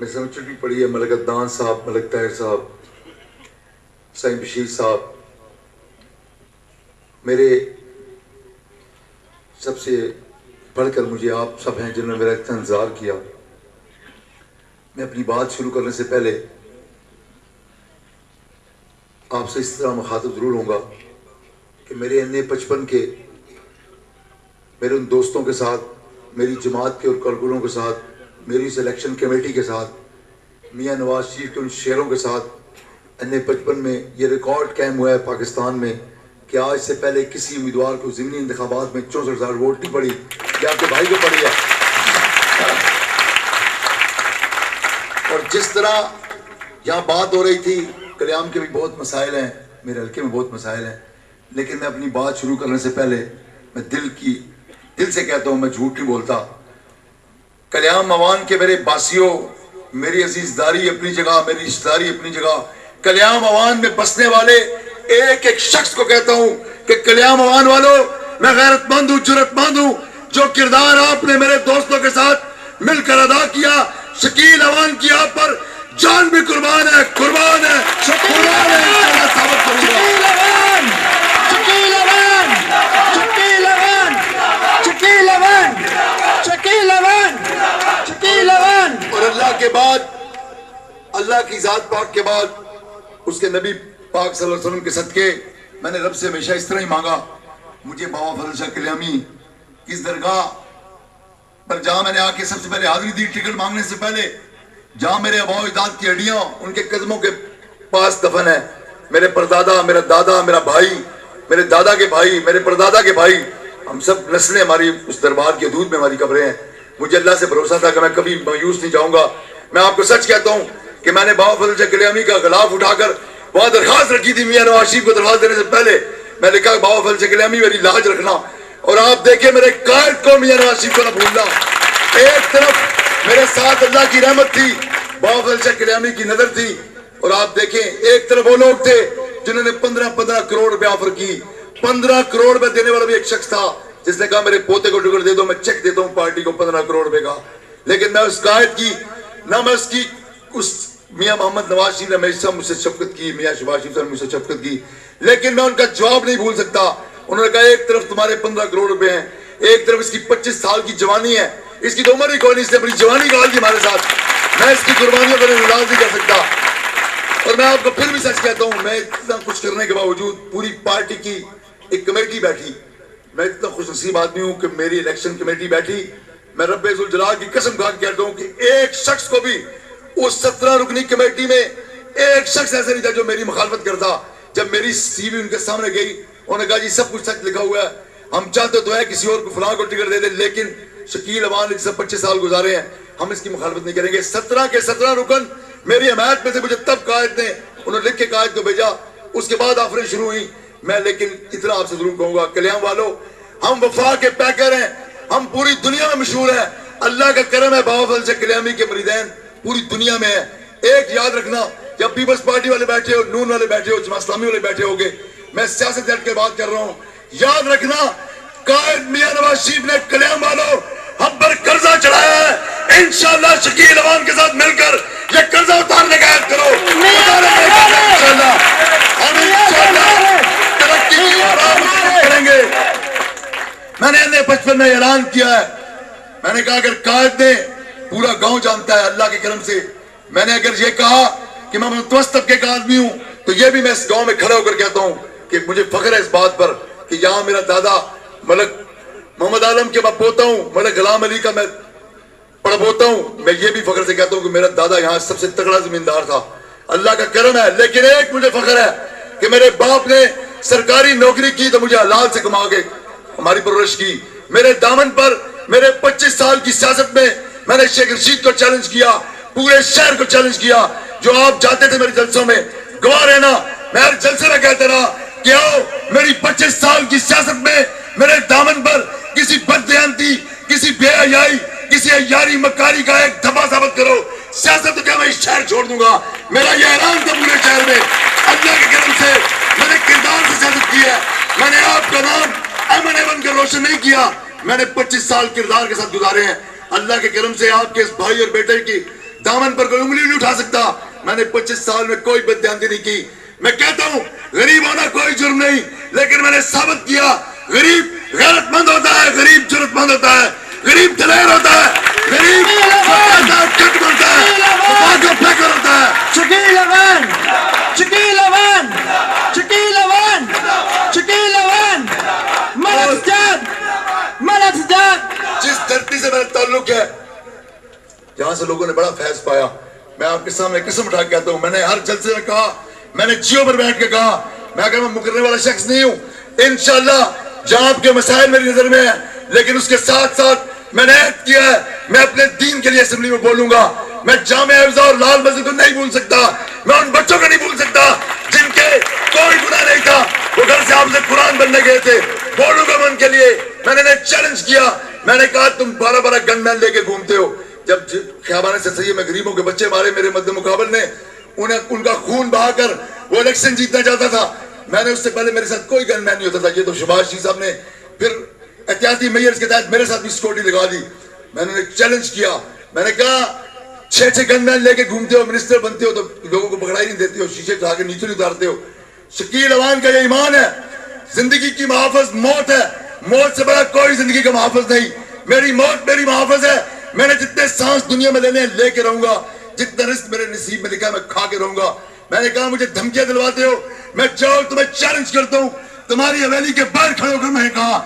میں سمجھ چٹی پڑھی ہے ملک عدنان صاحب، ملک طاہر صاحب، سائیں بشیر صاحب، میرے سب سے بڑھ کر مجھے آپ سب ہیں جنہوں نے میرا اتنا انتظار کیا۔ میں اپنی بات شروع کرنے سے پہلے آپ سے اس طرح مخاطب ضرور ہوں گا کہ میرے NA-55 کے میرے ان دوستوں کے ساتھ، میری جماعت کے اور کارکنوں کے ساتھ، میری سلیکشن کمیٹی کے ساتھ، میاں نواز شریف کے ان شعروں کے ساتھ NA-55 میں یہ ریکارڈ قائم ہوا ہے پاکستان میں کہ آج سے پہلے کسی امیدوار کو ضمنی انتخابات میں 64,000 ووٹ نہیں پڑی، یہ آپ کے بھائی کو پڑی ہے۔ اور جس طرح یہاں بات ہو رہی تھی، کلیام کے بھی بہت مسائل ہیں، میرے حلقے میں بہت مسائل ہیں، لیکن میں اپنی بات شروع کرنے سے پہلے میں دل سے کہتا ہوں، میں جھوٹ نہیں بولتا۔ کلیام موان کے میرے باسیوں، میری عزیز داری اپنی جگہ، میری رشتہ داری اپنی جگہ، کلیام موان میں بسنے والے ایک ایک شخص کو کہتا ہوں کہ کلیام موان والوں، میں غیرت مند ہوں، جرت مند ہوں۔ جو کردار آپ نے میرے دوستوں کے ساتھ مل کر ادا کیا، شکیل اوان کی آپ پر جان بھی قربان ہے، قربان ہے، قربان ہے، انشاءاللہ ثابت کروں گا۔ شکیل اوان، شکیل اوان، شکیل اوان، شکیل اوان، شکیل اوان۔ اور اللہ کے بعد، اللہ کی ذات پاک کے بعد، اس کے نبی پاک صلی اللہ علیہ وسلم کے صدقے میں نے رب سے ہمیشہ اس طرح ہی مانگا، مجھے بابا فضل شاہ کلیامی کس درگاہ پر جہاں میں نے آ کے سب سے پہلے حاضری دی ٹکٹ مانگنے سے پہلے، جہاں میرے آباء و اجداد کی ہڈیاں ان کے قدموں کے پاس دفن ہے، میرے پردادا، میرا دادا، میرا بھائی، میرے دادا کے بھائی، میرے پردادا کے بھائی، ہم سب نسلیں ہماری اس دربار کی حدود میں ہماری قبریں ہیں۔ مجھے اللہ سے بھروسہ تھا کہ میں کبھی مایوس نہیں جاؤں گا۔ میں آپ کو سچ کہتا ہوں کہ میں نے بابا فضل شاہ کلیامی کا غلاف اٹھا کر وہاں درخواست رکھی تھی، میاں نواز شریف کو درخواست دینے سے پہلے میں نے کہا بابا فضل شاہ کلیامی میری لاج رکھنا، اور آپ دیکھیں میرے قائد کو میاں نواز شریف کو نہ بھولنا۔ ایک طرف میرے ساتھ اللہ کی رحمت تھی، بابا فضل شاہ کلیامی کی نظر تھی، اور آپ دیکھیں ایک طرف وہ لوگ تھے جنہوں نے 15 کروڑ روپے آفر کی، 15 کروڑ روپے دینے والا بھی ایک شخص تھا جس نے کہا میرے پوتے کو ٹکٹ دے دو، میں چیک دیتا ہوں پارٹی کو 15 کروڑ روپے کا۔ لیکن میں اس قائد کی نہ میں اس کی اس میاں محمد نواز شریف نے ہمیشہ مجھ سے شفقت کی، میاں شہباز شریف نے مجھ سے شفقت کی، لیکن میں ان کا جواب نہیں بھول سکتا۔ انہوں نے کہا ایک طرف تمہارے 15 کروڑ روپے ہیں، ایک طرف اس کی 25 سال کی جوانی ہے، اس کی تو عمر ہی کوئی نہیں، اس نے اپنی جوانی گال دی ہمارے ساتھ، میں اس کی قربانیوں پر ناراض نہیں کر سکتا۔ اور میں آپ کو پھر بھی سچ کہتا ہوں، میں اتنا کچھ کرنے کے باوجود پوری پارٹی کی ایک کمیٹی بیٹھی، میں اتنا خوش نصیب آدمی ہوں کہ میری الیکشن کمیٹی بیٹھی، میں رب ذوالجلال کی قسم کھا کے کہتا ہوں کہ ایک شخص کو بھی اس 17 رکنی کمیٹی میں ایک شخص ایسا نہیں تھا جو میری مخالفت کرتا۔ جب میری سی وی ان کے سامنے گئی، انہوں نے کہا جی سب کچھ سچ لکھا ہوا ہے، ہم چاہتے تو ہے کسی اور کو فلاں کو ٹکٹ دے دیں، لیکن شکیل اوان نے جس 25 سال گزارے ہیں ہم اس کی مخالفت نہیں کریں گے۔ 17 کے 17 رکن میری حمایت میں سے مجھے تب قائد نے انہوں نے لکھ کے قائد کو بھیجا، اس کے بعد آفریں شروع ہوئی۔ میں لیکن اتنا آپ سے ضرور کہوں گا کلیام والوں، ہم وفا کے پیکر ہیں، ہم پوری دنیا میں مشہور ہیں، اللہ کا کرم ہے بابا فضل شاہ کلیامی کے مریدین پوری دنیا میں ہے۔ ایک یاد رکھنا، جب پیپلز پارٹی والے بیٹھے ہو، نون والے بیٹھے ہو، جماعت اسلامی والے بیٹھے ہوگے، میں سیاست ہٹ کے بات کر رہا ہوں، یاد رکھنا قائد میاں نواز شریف نے کلیام والوں ہم پر قرضہ چڑھایا ہے، انشاءاللہ شکیل اوان کے ساتھ مل کر یہ قرضہ اتارنے کا عہد کرو، انشاءاللہ ہم انشاءاللہ ترقی کی راہ کریں گے۔ میں نے NA-55 میں اعلان کیا ہے، میں نے کہا اگر قائد نے پورا گاؤں جانتا ہے اللہ کے کرم سے، میں نے اگر یہ کہا کہ میں متوسط طبقے کا آدمی ہوں تو یہ بھی میں اس گاؤں میں کھڑا ہو کر کہتا ہوں کہ مجھے فخر ہے اس بات پر کہ یہاں میرا دادا ملک محمد عالم کے میں پوتا ہوں، ملک غلام علی کا میں پڑپوتا ہوں، میں یہ بھی فخر سے کہتا ہوں کہ میرا دادا یہاں سب سے تگڑا زمیندار تھا، اللہ کا کرم ہے۔ لیکن ایک مجھے فخر ہے کہ میرے باپ نے سرکاری نوکری کی تو مجھے حلال سے کما کے ہماری پرورش کی، میرے دامن پر میرے 25 سال کی سیاست میں نے شیخ رشید کو چیلنج کیا، پورے شہر کو چیلنج کیا، جو آپ جاتے تھے میرے جلسوں میں گواہ رہنا، میں ہر جلسے میں کہتا رہا کہ آؤ میری 25 سال کی سیاست میں میرے دامن پر کسی بددیانتی، کسی بے حیائی، کسی عیاری مکاری کا ایک دھبا ثابت کرو، سیاست تو کیا میں اس شہر چھوڑ دوں گا۔ میرا یہ اعلان تھا پورے شہر میں، اللہ کے کرم سے میں نے کردار سے سیاست کی ہے، میں نے آپ کا نام M&A بن کر روشن نہیں کیا، میں نے 25 سال کردار کے ساتھ گزارے ہیں۔ اللہ کے کرم سے آپ کے اس بھائی اور بیٹے کی دامن پر کوئی انگلی نہیں اٹھا سکتا. میں نے 25 سال میں کوئی بددیانتی نہیں کی. میں کہتا ہوں غریب ہونا کوئی جرم نہیں, لیکن میں نے ثابت کیا غریب غیرت مند ہوتا ہے, غریب جرت مند ہوتا ہے, غریب دلیر ہوتا ہے, غریب کٹ ہوتا ہے, فکر ہوتا ہے. شکیل اوان, شکیل اوان, شکیل اوان, شکیل اوان, ملک سجاد, ملک سجاد. جس دھرتی سے میرا تعلق ہے, جہاں سے لوگوں نے بڑا فیض پایا, میں آپ کے سامنے قسم اٹھا کے کہتا ہوں, میں نے ہر جلسے میں کہا, میں نے جیو پر بیٹھ کے کہا, میں اگر میں مکرنے والا شخص نہیں ہوں. انشاءاللہ جہاں آپ کے مسائل میری نظر میں ہیں, لیکن اس کے ساتھ ساتھ میں نے عہد کیا ہے میں اپنے دین کے لیے اسمبلی میں بولوں گا. میں جامع حفظہ اور لال مسجد کو نہیں بھول سکتا, میں ان بچوں کو نہیں بھول سکتا جن کے کوئی گناہ نہیں تھا, وہ گھر سے آپ سے قرآن بننے گئے تھے. بولوں گا میں ان کے لیے. میں نے چیلنج کیا, میں نے کہا تم 12 گن مین لے کے گھومتے ہو. جب خیابان سرسید میں غریبوں کے بچے مارے میرے مد مقابل نے, انہیں ان کا خون بہا کر وہ الیکشن جیتنا چاہتا تھا, میں نے اس سے پہلے میرے ساتھ کوئی گن مین نہیں ہوتا تھا. یہ تو شہباز شریف صاحب نے پھر احتیاطی میئرز کے تحت میرے ساتھ بھی سیکورٹی لگا دی. میں نے چیلنج کیا, میں نے کہا 6 گن مین لے کے گھومتے ہو, منسٹر بنتے ہو تو لوگوں کو پکڑائی نہیں دیتے ہو, شیشے اٹھا کے نیچے نہیں اتارتے ہو. شکیل اوان کا یہ ایمان ہے, زندگی کی محافظ موت ہے, موت سے بڑا کوئی زندگی کا محافظ نہیں. میری موت میری محافظ ہے. میں نے جتنے سانس دنیا میں لینے لے کے رہوں گا, جتنا رزق میرے نصیب میں لکھا ہے میں کھا کے رہوں گا. میں نے کہا مجھے دھمکیاں دلواتے ہو, میں جاؤ تمہیں چیلنج کرتا ہوں, تمہاری حویلی کے باہر کھڑے ہو کر میں نے کہا